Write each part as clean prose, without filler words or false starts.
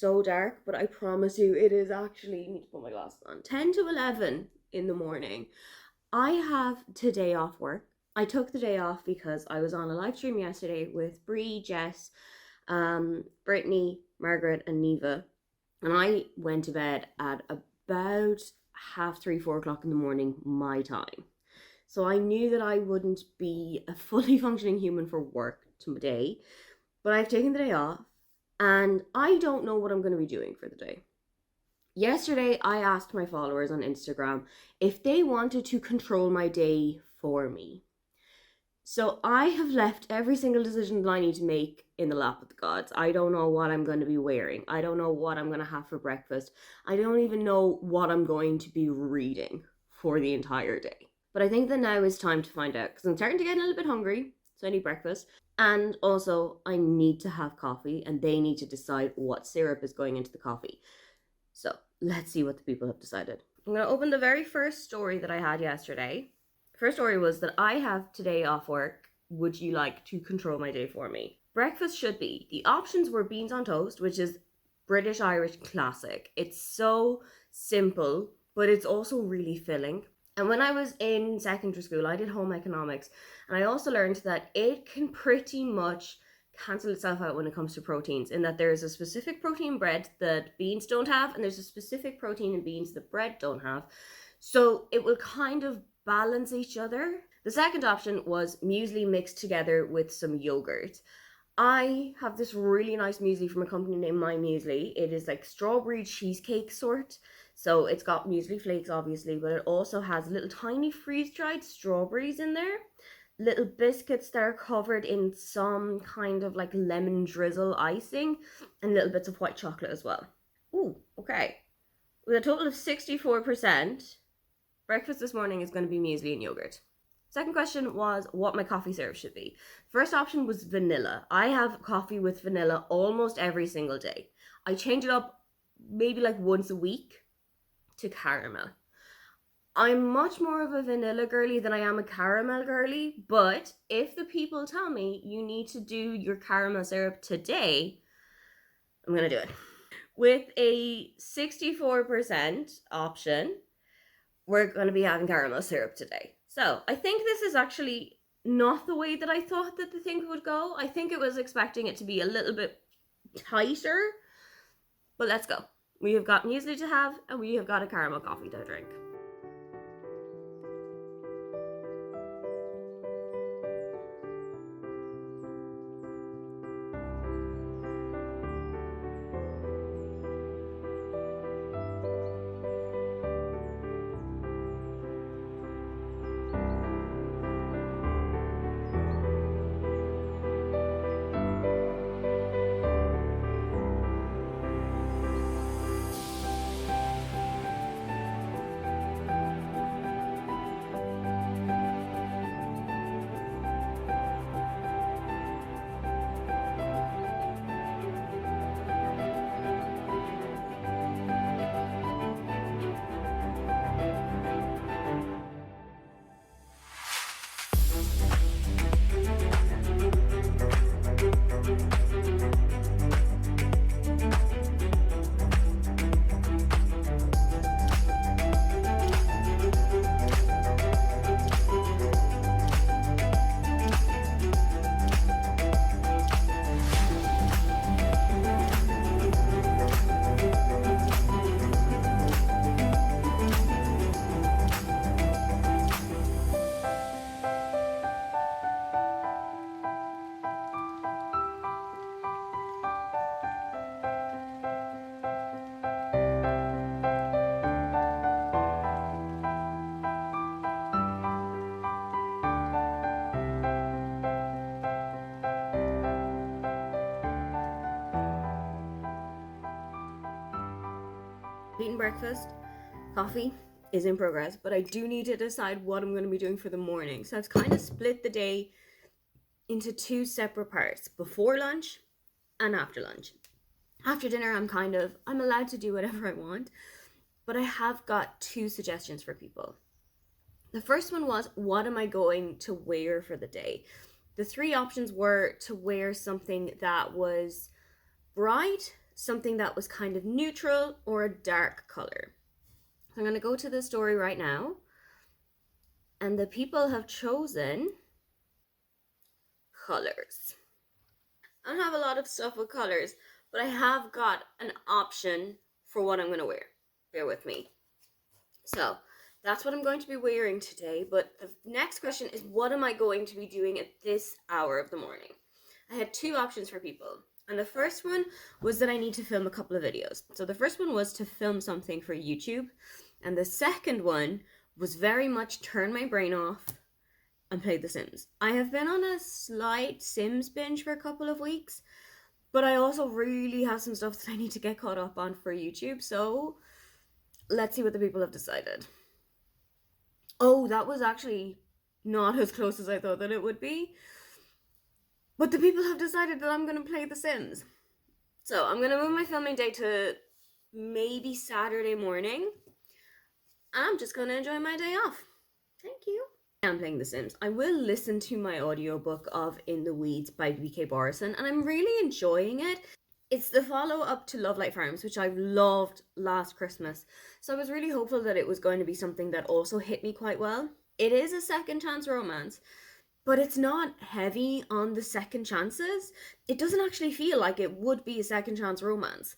so dark, but I promise you it is actually, I need to put my glasses on, 10 to 11 in the morning. I have today off work. I took the day off because I was on a live stream yesterday with Bree, Jess, Brittany, Margaret, and Neva. And I went to bed at about half three, 4 o'clock in the morning, my time. So I knew that I wouldn't be a fully functioning human for work today, but I've taken the day off and I don't know what I'm going to be doing for the day. Yesterday, I asked my followers on Instagram if they wanted to control my day for me. So I have left every single decision that I need to make in the lap of the gods. I don't know what I'm going to be wearing. I don't know what I'm going to have for breakfast. I don't even know what I'm going to be reading for the entire day. But I think that now is time to find out because I'm starting to get a little bit hungry, so I need breakfast. And also, I need to have coffee, and they need to decide what syrup is going into the coffee. So let's see what the people have decided. I'm going to open the very first story that I had yesterday. First story was that I have today off work. Would you like to control my day for me? Breakfast should be. The options were beans on toast, which is British Irish classic. It's so simple, but it's also really filling. And when I was in secondary school, I did home economics, and I also learned that it can pretty much cancel itself out when it comes to proteins, in that there's a specific protein bread that beans don't have, and there's a specific protein in beans that bread don't have. So it will kind of balance each other. The second option was muesli mixed together with some yogurt. I have this really nice muesli from a company named My Muesli. It is like strawberry cheesecake sort. So it's got muesli flakes, obviously, but it also has little tiny freeze-dried strawberries in there. Little biscuits that are covered in some kind of like lemon drizzle icing, and little bits of white chocolate as well. Ooh, okay. With a total of 64%, breakfast this morning is going to be muesli and yogurt. Second question was what my coffee syrup should be. First option was vanilla. I have coffee with vanilla almost every single day. I change it up maybe like once a week to caramel. I'm much more of a vanilla girly than I am a caramel girly, but if the people tell me you need to do your caramel syrup today, I'm going to do it. With a 64% option, we're going to be having caramel syrup today. So I think this is actually not the way that I thought that the thing would go. I think it was expecting it to be a little bit tighter, but let's go. We have got muesli to have, and we have got a caramel coffee to drink. Eating breakfast, coffee is in progress, but I do need to decide what I'm going to be doing for the morning. So I've kind of split the day into two separate parts, before lunch and after lunch. After dinner, I'm allowed to do whatever I want, but I have got two suggestions for people. The first one was, what am I going to wear for the day? The three options were to wear something that was bright, something that was kind of neutral or a dark color. So I'm going to go to the story right now, and the people have chosen colors. I don't have a lot of stuff with colors, but I have got an option for what I'm going to wear. Bear with me. So that's what I'm going to be wearing today, but the next question is, what am I going to be doing at this hour of the morning? I had two options for people, and the first one was that I need to film a couple of videos. So the first one was to film something for YouTube, and the second one was very much turn my brain off and play The Sims. I have been on a slight Sims binge for a couple of weeks, but I also really have some stuff that I need to get caught up on for YouTube, so let's see what the people have decided. Oh, that was actually not as close as I thought that it would be. But the people have decided that I'm going to play The Sims. So I'm going to move my filming day to maybe Saturday morning. And I'm just going to enjoy my day off. Thank you. I'm playing The Sims. I will listen to my audiobook of In the Weeds by BK Borison, and I'm really enjoying it. It's the follow-up to Love Light Farms, which I loved last Christmas. So I was really hopeful that it was going to be something that also hit me quite well. It is a second chance romance, but it's not heavy on the second chances. It doesn't actually feel like it would be a second chance romance.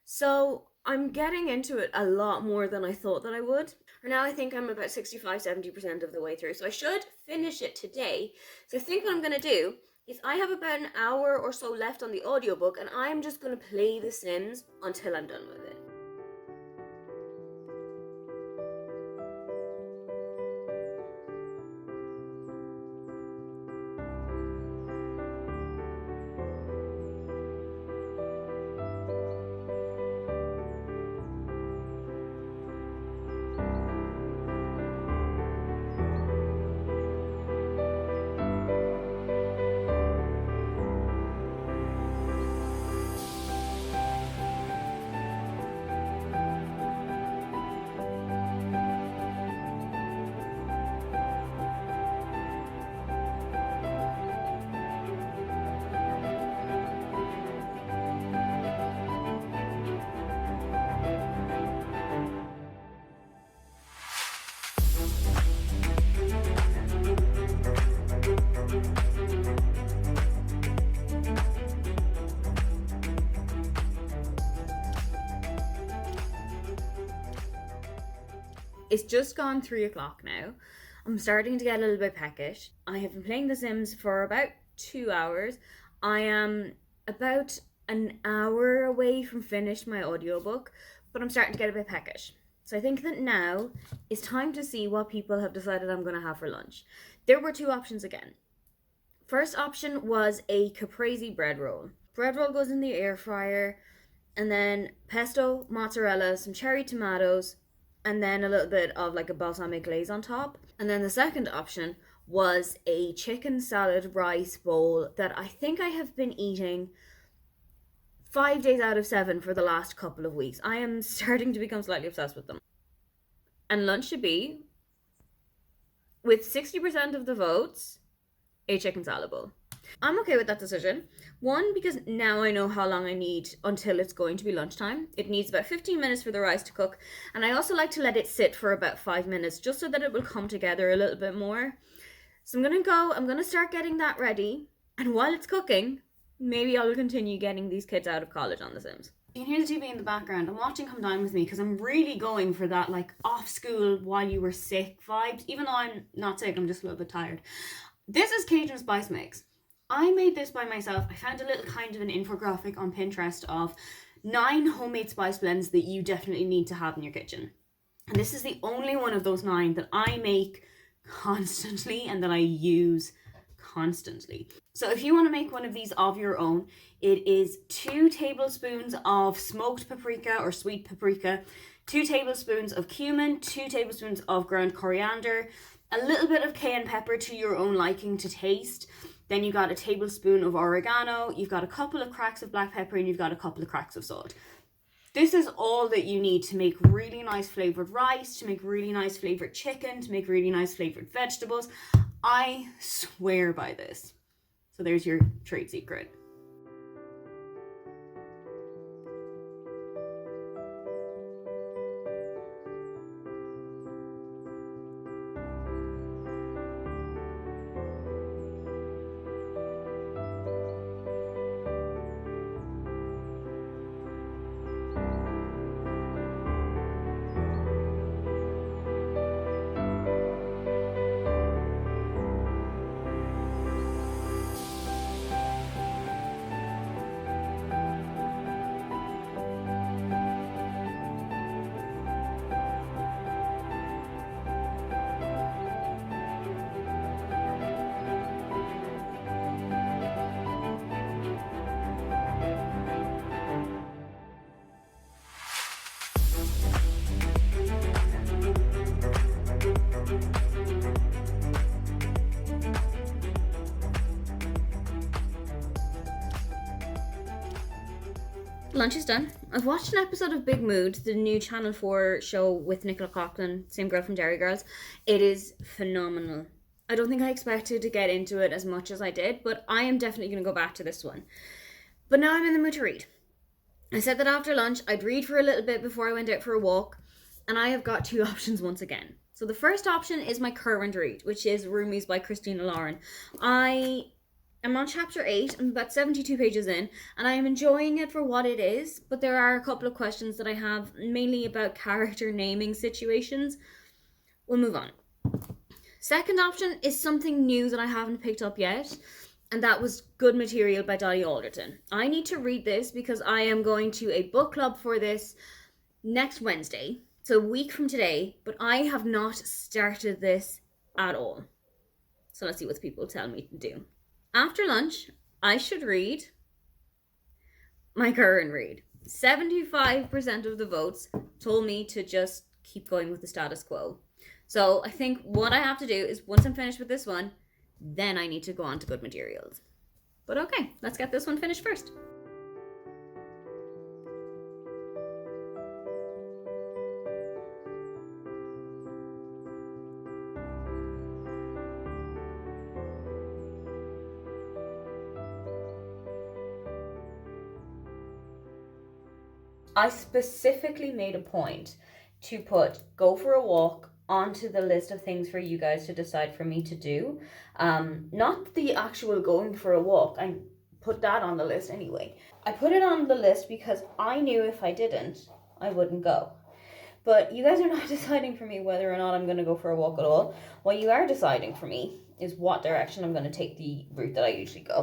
So I'm getting into it a lot more than I thought that I would. For now, I think I'm about 65-70% of the way through, so I should finish it today. So I think what I'm going to do is I have about an hour or so left on the audiobook, and I'm just going to play The Sims until I'm done with it. It's just gone 3 o'clock now. I'm starting to get a little bit peckish. I have been playing The Sims for about 2 hours. I am about an hour away from finished my audiobook, but I'm starting to get a bit peckish. So I think that now is time to see what people have decided I'm going to have for lunch. There were two options again. First option was a caprese bread roll. Bread roll goes in the air fryer, and then pesto, mozzarella, some cherry tomatoes, and then a little bit of like a balsamic glaze on top. And then the second option was a chicken salad rice bowl that I think I have been eating 5 days out of 7 for the last couple of weeks. I am starting to become slightly obsessed with them. And lunch should be, with 60% of the votes, a chicken salad bowl. I'm okay with that decision. One, because now I know how long I need until it's going to be lunchtime. It needs about 15 minutes for the rice to cook, and I also like to let it sit for about 5 minutes just so that it will come together a little bit more. So I'm gonna start getting that ready, and while it's cooking, maybe I'll continue getting these kids out of college on The Sims. You can hear the TV in the background. I'm watching Come Dine With Me because I'm really going for that like off school while you were sick vibes. Even though I'm not sick, I'm just a little bit tired. This is Cajun Spice Mix. I made this by myself. I found a little kind of an infographic on Pinterest of 9 homemade spice blends that you definitely need to have in your kitchen. And this is the only one of those 9 that I make constantly and that I use constantly. So if you want to make one of these of your own, it is 2 tablespoons of smoked paprika or sweet paprika, 2 tablespoons of cumin, 2 tablespoons of ground coriander, a little bit of cayenne pepper to your own liking to taste. Then you got a tablespoon of oregano, you've got a couple of cracks of black pepper, and you've got a couple of cracks of salt. This is all that you need to make really nice flavored rice, to make really nice flavored chicken, to make really nice flavored vegetables. I swear by this. So there's your trade secret. Lunch is done. I've watched an episode of Big Mood, the new Channel 4 show with Nicola Coughlan, same girl from Derry Girls. It is phenomenal. I don't think I expected to get into it as much as I did, but I am definitely going to go back to this one. But now I'm in the mood to read. I said that after lunch I'd read for a little bit before I went out for a walk, and I have got two options once again. So the first option is my current read, which is Roomies by Christina Lauren. I'm on chapter 8, I'm about 72 pages in, and I am enjoying it for what it is, but there are a couple of questions that I have, mainly about character naming situations. We'll move on. Second option is something new that I haven't picked up yet, and that was Good Material by Dolly Alderton. I need to read this because I am going to a book club for this next Wednesday, so a week from today, but I have not started this at all. So let's see what people tell me to do. After lunch, I should read my current read. 75% of the votes told me to just keep going with the status quo. So I think what I have to do is, once I'm finished with this one, then I need to go on to Good Materials. But okay, let's get this one finished first. I specifically made a point to put go for a walk onto the list of things for you guys to decide for me to do. Not the actual going for a walk. I put that on the list anyway. I put it on the list because I knew if I didn't, I wouldn't go. But you guys are not deciding for me whether or not I'm going to go for a walk at all. What you are deciding for me is what direction I'm going to take the route that I usually go.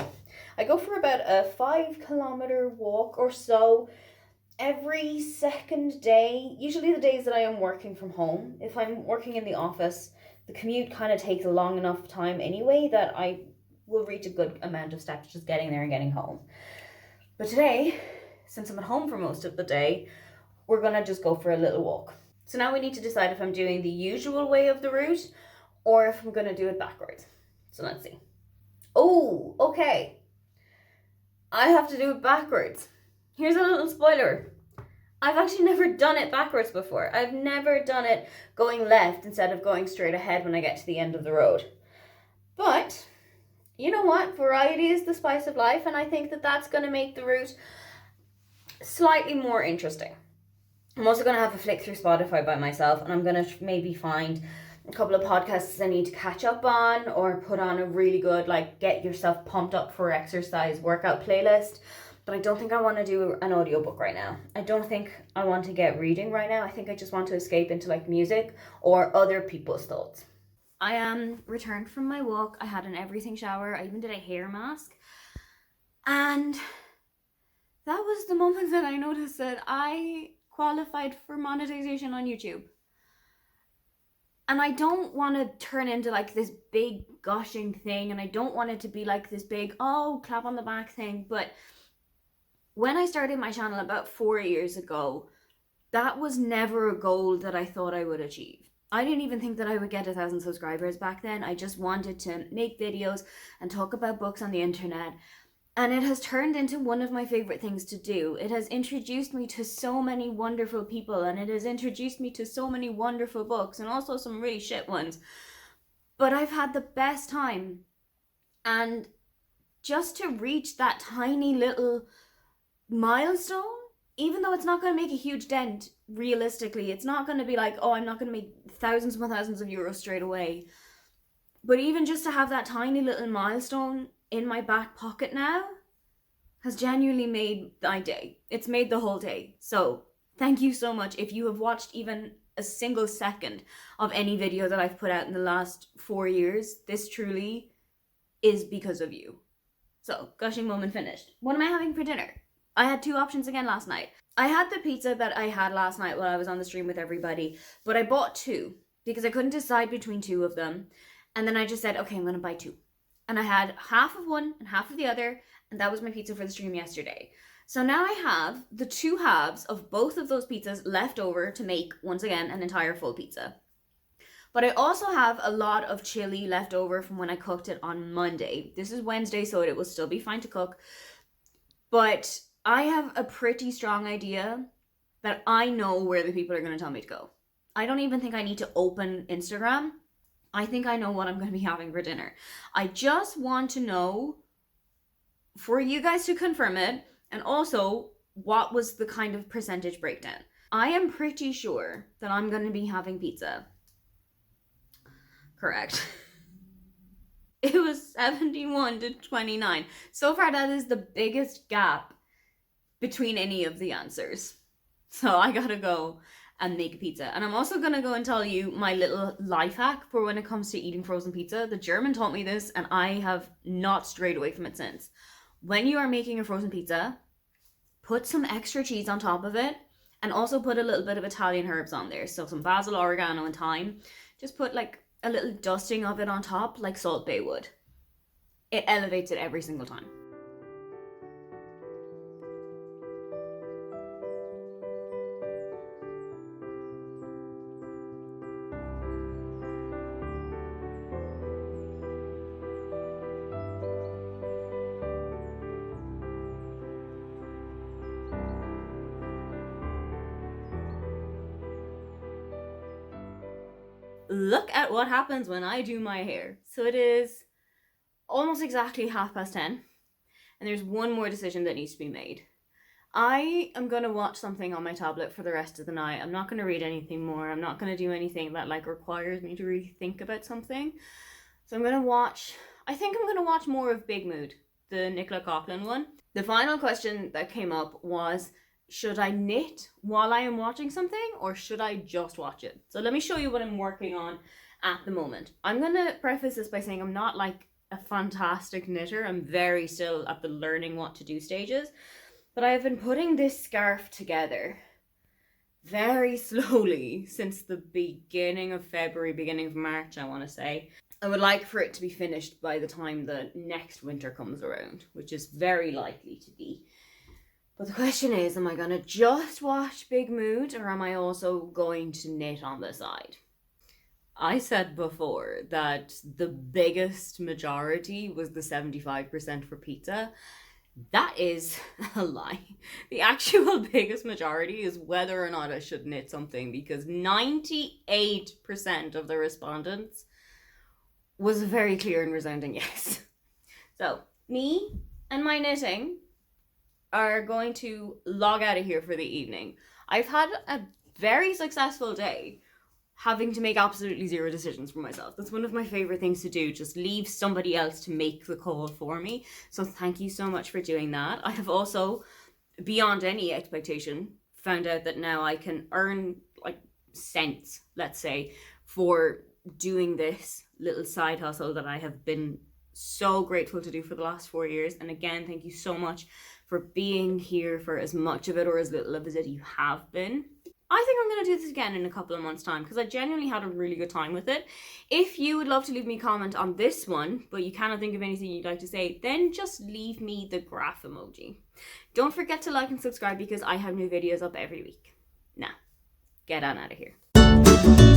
I go for about a 5-kilometer walk or so every second day, usually the days that I am working from home. If I'm working in the office, the commute kind of takes a long enough time anyway that I will reach a good amount of steps just getting there and getting home. But today, since I'm at home for most of the day, we're going to just go for a little walk. So now we need to decide if I'm doing the usual way of the route or if I'm going to do it backwards. So let's see. Oh, okay. I have to do it backwards. Here's a little spoiler. I've actually never done it backwards before. I've never done it going left instead of going straight ahead when I get to the end of the road. But, you know what? Variety is the spice of life, and I think that that's going to make the route slightly more interesting. I'm also going to have a flick through Spotify by myself, and I'm going to maybe find a couple of podcasts I need to catch up on, or put on a really good, get yourself pumped up for exercise workout playlist. But I don't think I want to do an audiobook right now. I don't think I want to get reading right now. I think I just want to escape into music or other people's thoughts. I returned from my walk. I had an everything shower. I even did a hair mask. And that was the moment that I noticed that I qualified for monetization on YouTube. And I don't want to turn into this big gushing thing, and I don't want it to be this big, oh, clap on the back thing, but when I started my channel about 4 years ago, that was never a goal that I thought I would achieve. I didn't even think that I would get 1,000 subscribers back then. I just wanted to make videos and talk about books on the internet. And it has turned into one of my favorite things to do. It has introduced me to so many wonderful people, and it has introduced me to so many wonderful books, and also some really shit ones. But I've had the best time. And just to reach that tiny little milestone, even though it's not going to make a huge dent, realistically, it's not going to be I'm not going to make thousands and thousands of euros straight away. But even just to have that tiny little milestone in my back pocket now has genuinely made my day. It's made the whole day. So thank you so much. If you have watched even a single second of any video that I've put out in the last 4 years, this truly is because of you. So, gushing moment finished. What am I having for dinner? I had two options again last night. I had the pizza that I had last night while I was on the stream with everybody, but I bought two because I couldn't decide between two of them. And then I just said, okay, I'm going to buy two. And I had half of one and half of the other, and that was my pizza for the stream yesterday. So now I have the two halves of both of those pizzas left over to make, once again, an entire full pizza. But I also have a lot of chili left over from when I cooked it on Monday. This is Wednesday, so it will still be fine to cook. But I have a pretty strong idea that I know where the people are going to tell me to go. I don't even think I need to open Instagram. I think I know what I'm going to be having for dinner. I just want to know for you guys to confirm it, and also what was the kind of percentage breakdown. I am pretty sure that I'm going to be having pizza. Correct. It was 71 to 29. So far, that is the biggest gap between any of the answers. So I gotta go and make a pizza. And I'm also gonna go and tell you my little life hack for when it comes to eating frozen pizza. The German taught me this and I have not strayed away from it since. When you are making a frozen pizza, put some extra cheese on top of it and also put a little bit of Italian herbs on there. So some basil, oregano, and thyme. Just put like a little dusting of it on top like Salt Bae would. It elevates it every single time. Look at what happens when I do my hair. So it is almost exactly 10:30, and there's one more decision that needs to be made. I am going to watch something on my tablet for the rest of the night. I'm not going to read anything more. I'm not going to do anything that like requires me to really think about something. So I'm going to watch, I think I'm going to watch more of Big Mood, the Nicola Coughlan one. The final question that came up was, should I knit while I am watching something or should I just watch it? So let me show you what I'm working on at the moment. I'm going to preface this by saying I'm not like a fantastic knitter. I'm very still at the learning what to do stages. But I have been putting this scarf together very slowly since the beginning of February, beginning of March, I want to say. I would like for it to be finished by the time the next winter comes around, which is very likely to be. But the question is, am I going to just watch Big Mood or am I also going to knit on the side? I said before that the biggest majority was the 75% for pizza. That is a lie. The actual biggest majority is whether or not I should knit something, because 98% of the respondents was a very clear and resounding yes. So me and my knitting are going to log out of here for the evening. I've had a very successful day having to make absolutely zero decisions for myself. That's one of my favorite things to do, just leave somebody else to make the call for me. So thank you so much for doing that. I have also, beyond any expectation, found out that now I can earn like cents, let's say, for doing this little side hustle that I have been so grateful to do for the last 4 years. And again, thank you so much for being here for as much of it or as little of it you have been. I think I'm going to do this again in a couple of months' time because I genuinely had a really good time with it. If you would love to leave me a comment on this one, but you cannot think of anything you'd like to say, then just leave me the graph emoji. Don't forget to like and subscribe because I have new videos up every week. Now, get on out of here.